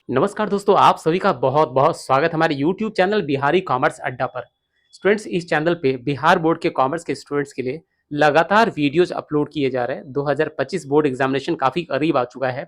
नमस्कार दोस्तों, आप सभी का बहुत-बहुत स्वागत हमारे यूट्यूब चैनल बिहारी कॉमर्स अड्डा पर। स्टूडेंट्स, इस चैनल पे बिहार बोर्ड के कॉमर्स के स्टूडेंट्स के लिए लगातार वीडियोज़ अपलोड किए जा रहे हैं। 2025 बोर्ड एग्जामिनेशन काफ़ी करीब आ चुका है।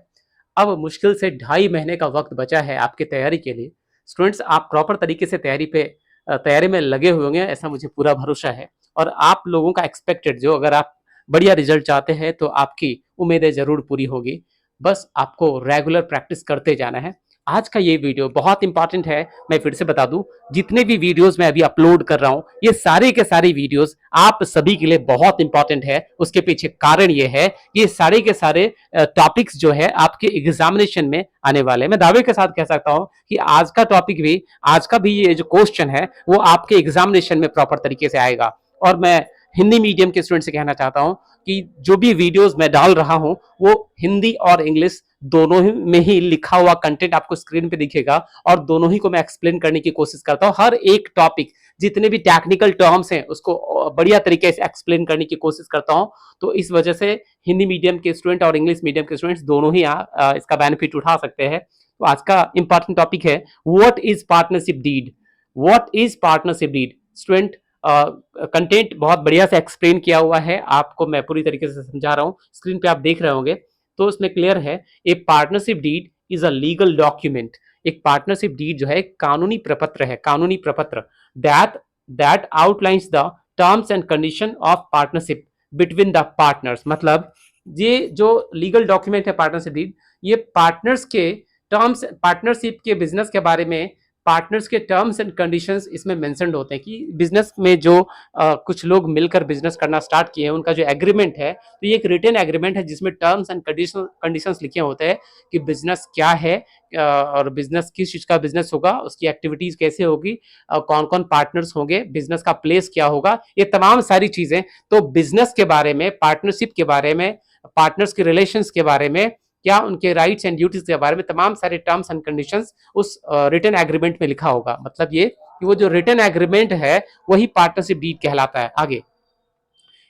अब मुश्किल से ढाई महीने का वक्त बचा है आपकी तैयारी के लिए। स्टूडेंट्स, आप प्रॉपर तरीके से तैयारी में लगे हुए होंगे, ऐसा मुझे पूरा भरोसा है। और आप लोगों का एक्सपेक्टेड जो अगर आप बढ़िया रिजल्ट चाहते हैं तो आपकी उम्मीदें ज़रूर पूरी होगी। बस आपको रेगुलर प्रैक्टिस करते जाना है। आज का ये वीडियो बहुत इंपॉर्टेंट है। मैं फिर से बता दूं, जितने भी वीडियोस मैं अभी अपलोड कर रहा हूं, ये सारे के सारे वीडियोस आप सभी के लिए बहुत इंपॉर्टेंट है। उसके पीछे कारण ये है, ये सारे के सारे टॉपिक्स जो है आपके एग्जामिनेशन में आने वाले हैं। मैं दावे के साथ कह सकता हूं कि आज का भी ये जो क्वेश्चन है वो आपके एग्जामिनेशन में प्रॉपर तरीके से आएगा। और मैं हिंदी मीडियम के स्टूडेंट से कहना चाहता हूं कि जो भी वीडियोस मैं डाल रहा हूं वो हिंदी और इंग्लिश दोनों ही में ही लिखा हुआ कंटेंट आपको स्क्रीन पे दिखेगा, और दोनों ही को मैं एक्सप्लेन करने की कोशिश करता हूँ। हर एक टॉपिक, जितने भी टेक्निकल टर्म्स हैं, उसको बढ़िया तरीके से एक्सप्लेन करने की कोशिश करता हूँ। तो इस वजह से हिंदी मीडियम के स्टूडेंट और इंग्लिश मीडियम के स्टूडेंट्स दोनों ही इसका बेनिफिट उठा सकते हैं। तो आज का इंपॉर्टेंट टॉपिक है, what is partnership deed. What is partnership deed student. Content बहुत बढ़िया से एक्सप्लेन किया हुआ है, आपको मैं पूरी तरीके से समझा रहा हूँ। स्क्रीन पे आप देख रहे होंगे तो उसमें क्लियर है, a partnership deed is a legal document. एक पार्टनरशिप डीड जो है एक कानूनी प्रपत्र है, कानूनी प्रपत्र that that outlines the terms and condition of partnership between the partners. मतलब ये जो लीगल डॉक्यूमेंट है पार्टनरशिप डीड, ये पार्टनर्स के टर्म्स, पार्टनरशिप के बिजनेस के बारे में, पार्टनर्स के टर्म्स एंड कंडीशंस इसमें मेंशनड होते हैं कि बिजनेस में जो कुछ लोग मिलकर बिजनेस करना स्टार्ट किए हैं, उनका जो एग्रीमेंट है, तो ये एक रिटन एग्रीमेंट है जिसमें टर्म्स एंड कंडीशंस लिखे होते हैं कि बिजनेस क्या है, और बिजनेस किस चीज का बिजनेस होगा, उसकी एक्टिविटीज कैसे होगी, कौन कौन पार्टनर्स होंगे, बिजनेस का प्लेस क्या होगा, ये तमाम सारी चीजें। तो बिजनेस के बारे में, पार्टनरशिप के बारे में, पार्टनर्स के रिलेशंस के बारे में, क्या उनके राइट्स एंड ड्यूटीज के बारे में, तमाम सारे टर्म्स एंड कंडीशंस उस रिटन एग्रीमेंट में लिखा होगा। मतलब ये कि वो जो रिटन एग्रीमेंट है वही पार्टनरशिप डीड कहलाता है। आगे,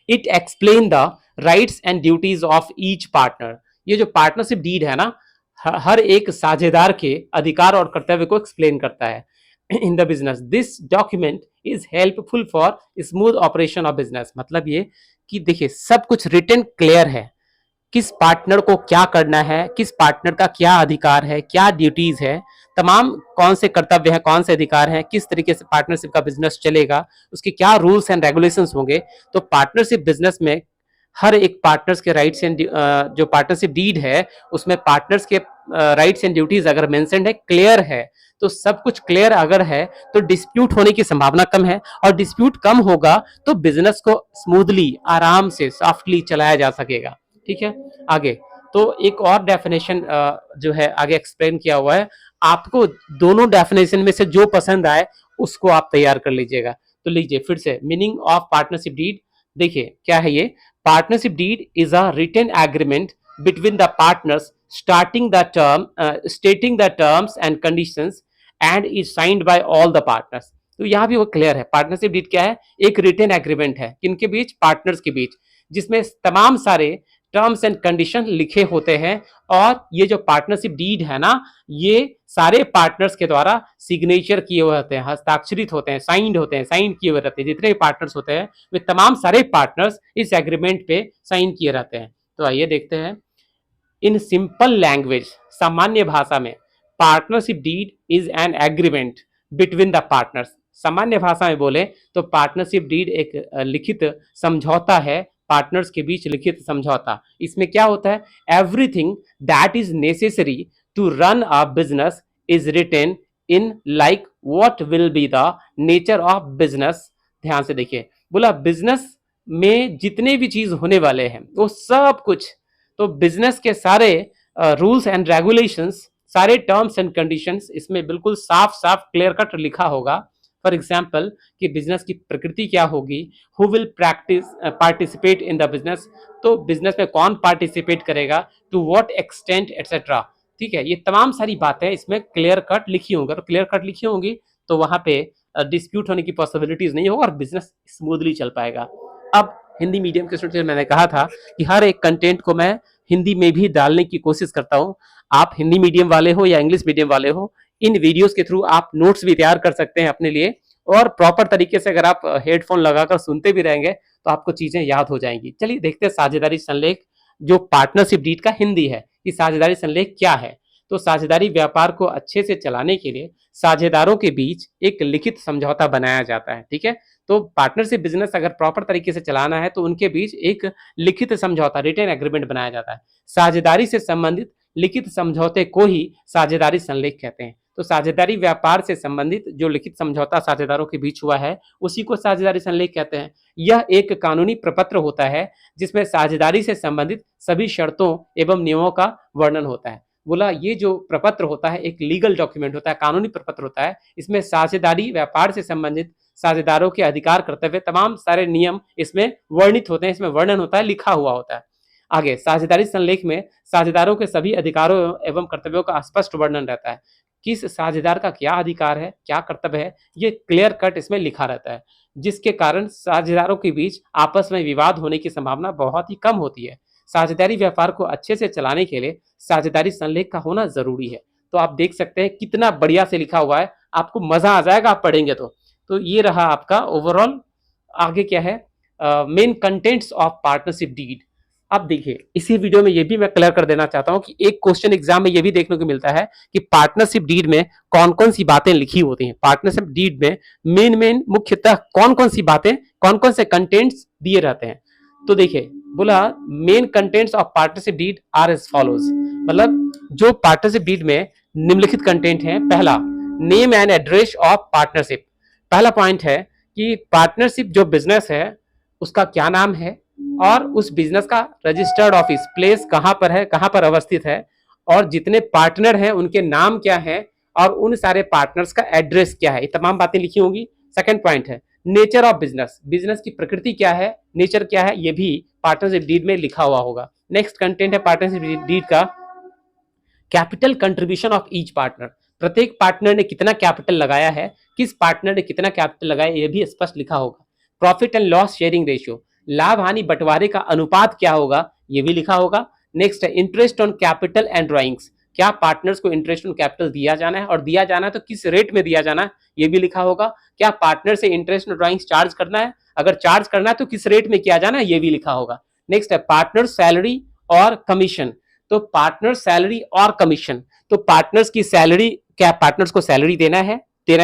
it explain the rights and duties of each partner. ये जो पार्टनरशिप डीड है ना, हर एक साझेदार के अधिकार और कर्तव्य को एक्सप्लेन करता है in the business. This document is helpful for smooth operation of business. मतलब ये कि देखिए, सब कुछ रिटन क्लियर है, किस पार्टनर को क्या करना है, किस पार्टनर का क्या अधिकार है, क्या ड्यूटीज है, तमाम कौन से कर्तव्य हैं, कौन से अधिकार हैं, किस तरीके से पार्टनरशिप का बिजनेस चलेगा, उसके क्या रूल्स एंड रेगुलेशंस होंगे। तो पार्टनरशिप बिजनेस में हर एक पार्टनर्स के राइट्स एंड जो पार्टनरशिप डीड है उसमें पार्टनर्स के राइट्स एंड ड्यूटीज अगर मेंशन्ड है, क्लियर है, तो सब कुछ क्लियर अगर है तो डिस्प्यूट होने की संभावना कम है, और डिस्प्यूट कम होगा तो बिजनेस को स्मूथली, आराम से, सॉफ्टली चलाया जा सकेगा। ठीक है। आगे, तो एक और डेफिनेशन जो है आगे एक्सप्लेन किया हुआ है। आपको दोनों डेफिनेशन में से जो पसंद आए उसको आप तैयार कर लीजिएगा। तो लीजिए फिर से, मीनिंग ऑफ पार्टनरशिप डीड। देखिए क्या है ये, partnership deed is a written agreement between the partners stating the terms and conditions and is signed by all the partners. तो यहाँ भी वो क्लियर है, पार्टनरशिप डीड क्या है, एक रिटन एग्रीमेंट है, किनके बीच, पार्टनर्स के बीच, जिसमें तमाम सारे टर्म्स एंड कंडीशन लिखे होते हैं। और ये जो पार्टनरशिप डीड है ना, ये सारे पार्टनर्स के द्वारा सिग्नेचर किए हुए होते हैं, हस्ताक्षरित होते हैं, साइंड होते हैं, साइन किए हुए रहते हैं। जितने भी पार्टनर्स होते हैं वे तमाम सारे पार्टनर्स इस एग्रीमेंट पे साइन किए रहते हैं। तो आइए देखते हैं, इन सिंपल लैंग्वेज, सामान्य भाषा में, partnership deed is an agreement between the partners. सामान्य भाषा में बोले तो पार्टनरशिप डीड एक लिखित समझौता है, पार्टनर्स के बीच लिखित समझौता। इसमें क्या होता है, everything that is necessary to run a business is written in, like what will be the nature of business. ध्यान से देखिए, बोला बिजनेस में जितने भी चीज होने वाले हैं वो सब कुछ, तो बिजनेस के सारे रूल्स एंड रेगुलेशंस, सारे टर्म्स एंड कंडीशंस इसमें बिल्कुल साफ साफ क्लियर कट लिखा होगा। फॉर एग्जाम्पल, कि बिजनेस की प्रकृति क्या होगी, who will practice participate in the business, तो बिजनेस में कौन पार्टिसिपेट करेगा, टू व्हाट एक्सटेंट एटसेट्रा। ठीक है, ये तमाम सारी बातें इसमें क्लियर कट लिखी होंगी, और क्लियर कट लिखी होंगी तो वहां पे डिस्प्यूट होने की पॉसिबिलिटीज नहीं होगा और बिजनेस स्मूथली चल पाएगा। अब हिंदी मीडियम के स्टूडेंट, मैंने कहा था कि हर एक कंटेंट को मैं हिंदी में भी डालने की कोशिश करता हूँ। आप हिंदी मीडियम वाले हो या इंग्लिश मीडियम वाले हो, इन वीडियोस के थ्रू आप नोट्स भी तैयार कर सकते हैं अपने लिए, और प्रॉपर तरीके से अगर आप हेडफोन लगाकर सुनते भी रहेंगे तो आपको चीजें याद हो जाएंगी। चलिए देखते हैं साझेदारी संलेख जो पार्टनरशिप डीड का हिंदी है कि साझेदारी संलेख क्या है। तो साझेदारी व्यापार को अच्छे से चलाने के लिए साझेदारों के बीच एक लिखित समझौता बनाया जाता है। ठीक है, तो पार्टनरशिप बिजनेस अगर प्रॉपर तरीके से चलाना है तो उनके बीच एक लिखित समझौता, रिटेन एग्रीमेंट बनाया जाता है। साझेदारी से संबंधित लिखित समझौते को ही साझेदारी संलेख कहते हैं। तो साझेदारी व्यापार से संबंधित जो लिखित समझौता साझेदारों के बीच हुआ है उसी को साझेदारी संलेख कहते हैं। यह एक कानूनी प्रपत्र होता है जिसमें साझेदारी से संबंधित सभी शर्तों एवं नियमों का वर्णन होता है। बोला ये जो प्रपत्र होता है एक लीगल डॉक्यूमेंट होता है, कानूनी प्रपत्र होता है। इसमें साझेदारी व्यापार से संबंधित साझेदारों के अधिकार, कर्तव्य, तमाम सारे नियम इसमें वर्णित होते हैं, इसमें वर्णन होता है, लिखा हुआ होता है। आगे साझेदारी संलेख में साझेदारों के सभी अधिकारों एवं कर्तव्यों का स्पष्ट वर्णन रहता है। किस साझेदार का क्या अधिकार है, क्या कर्तव्य है, ये क्लियर कट इसमें लिखा रहता है, जिसके कारण साझेदारों के बीच आपस में विवाद होने की संभावना बहुत ही कम होती है। साझेदारी व्यापार को अच्छे से चलाने के लिए साझेदारी संलेख का होना जरूरी है। तो आप देख सकते हैं कितना बढ़िया से लिखा हुआ है, आपको मजा आ जाएगा आप पढ़ेंगे तो ये रहा आपका ओवरऑल। आगे क्या है, main contents of partnership deed. अब देखिए इसी वीडियो में ये भी मैं क्लियर कर देना चाहता हूं कि एक क्वेश्चन एग्जाम में ये भी देखने को मिलता है कि पार्टनरशिप डीड में कौन कौन सी बातें लिखी होती हैं। पार्टनरशिप डीड में मेन मुख्यतः कौन कौन सी बातें, कौन कौन से कंटेंट्स दिए रहते हैं। तो देखिए बोला main contents of partnership deed are as follows, मतलब जो पार्टनरशिप डीड में निम्नलिखित कंटेंट है। पहला, name and address of partnership. पहला पॉइंट है कि पार्टनरशिप जो बिजनेस है उसका क्या नाम है और उस बिजनेस का रजिस्टर्ड ऑफिस प्लेस कहां पर है, कहां पर अवस्थित है, और जितने पार्टनर हैं उनके नाम क्या है और उन सारे पार्टनर्स का एड्रेस क्या है, ये तमाम बातें लिखी होंगी। सेकंड पॉइंट है नेचर ऑफ बिजनेस, बिजनेस की प्रकृति क्या है, नेचर क्या है, ये भी पार्टनरशिप डीड में लिखा हुआ होगा। नेक्स्ट कंटेंट है पार्टनरशिप डीड का capital contribution of each partner, प्रत्येक पार्टनर ने कितना कैपिटल लगाया है, किस पार्टनर ने कितना कैपिटल लगाया, यह भी स्पष्ट लिखा होगा। Profit and loss sharing ratio, लाभ हानि बंटवारे का अनुपात क्या होगा, यह भी लिखा होगा। नेक्स्ट है interest on capital and drawings, क्या पार्टनर्स को इंटरेस्ट ऑन कैपिटल दिया जाना है और दिया जाना है तो किस रेट में दिया जाना है, यह भी लिखा होगा। क्या पार्टनर से इंटरेस्ट ऑन ड्राइंग्स चार्ज करना है, अगर चार्ज करना है तो किस रेट में किया जाना है, यह भी लिखा होगा। नेक्स्ट है पार्टनर सैलरी और कमीशन, तो पार्टनर सैलरी और कमीशन, तो पार्टनर्स की सैलरी, क्या पार्टनर्स को सैलरी देना है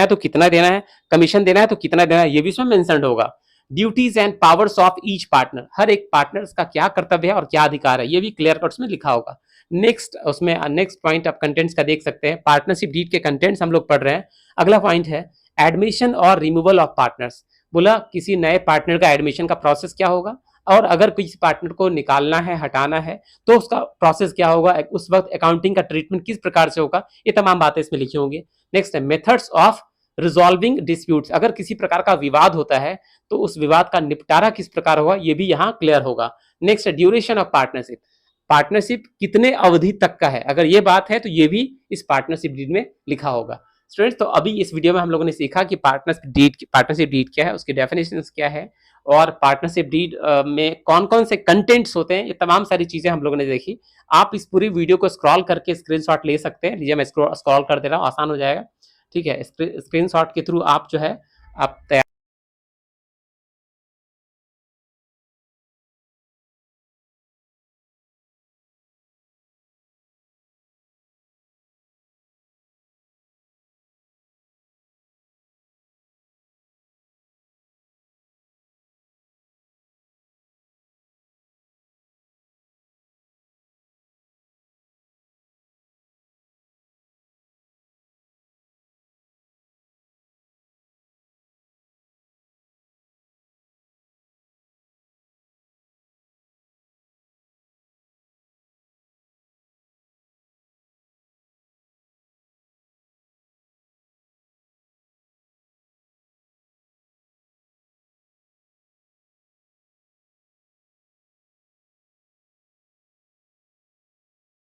तो कितना देना है, कमीशन देना है तो कितना देना है, ये भी इसमें मेंशन होगा। Duties and powers of each partner, हर एक पार्टनर का क्या कर्तव्य है और क्या अधिकार है, ये भी क्लियर कट में लिखा होगा। नेक्स्ट उसमें नेक्स्ट पॉइंट आप कंटेंट्स का देख सकते हैं, पार्टनरशिप डीड के कंटेंट्स हम लोग पढ़ रहे हैं। अगला पॉइंट है एडमिशन और रिमूवल ऑफ पार्टनर्स, बोला किसी नए पार्टनर का एडमिशन का प्रोसेस क्या होगा और अगर किसी पार्टनर को निकालना है, हटाना है तो उसका प्रोसेस क्या होगा, उस वक्त अकाउंटिंग का ट्रीटमेंट किस प्रकार से होगा, ये तमाम बातें इसमें लिखी होंगी। नेक्स्ट है मेथड्स ऑफ रिजॉल्विंग डिस्प्यूट्स, अगर किसी प्रकार का विवाद होता है तो उस विवाद का निपटारा किस प्रकार होगा, ये भी यहाँ क्लियर होगा। नेक्स्ट है ड्यूरेशन ऑफ पार्टनरशिप, पार्टनरशिप कितने अवधि तक का है, अगर ये बात है तो ये भी इस पार्टनरशिप डीड में लिखा होगा। स्टूडेंट्स तो अभी इस वीडियो में हम लोगों ने सीखा कि पार्टनरशिप डीड क्या है, उसकी डेफिनेशंस क्या है और पार्टनरशिप डीड में कौन कौन से कंटेंट्स होते हैं, ये तमाम सारी चीजें हम लोगों ने देखी। आप इस पूरी वीडियो को स्क्रॉल करके स्क्रीनशॉट ले सकते हैं, लीजिए मैं स्क्रॉल कर दे रहा हूँ, आसान हो जाएगा। ठीक है, स्क्रीनशॉट के थ्रू आप जो है आप तैयार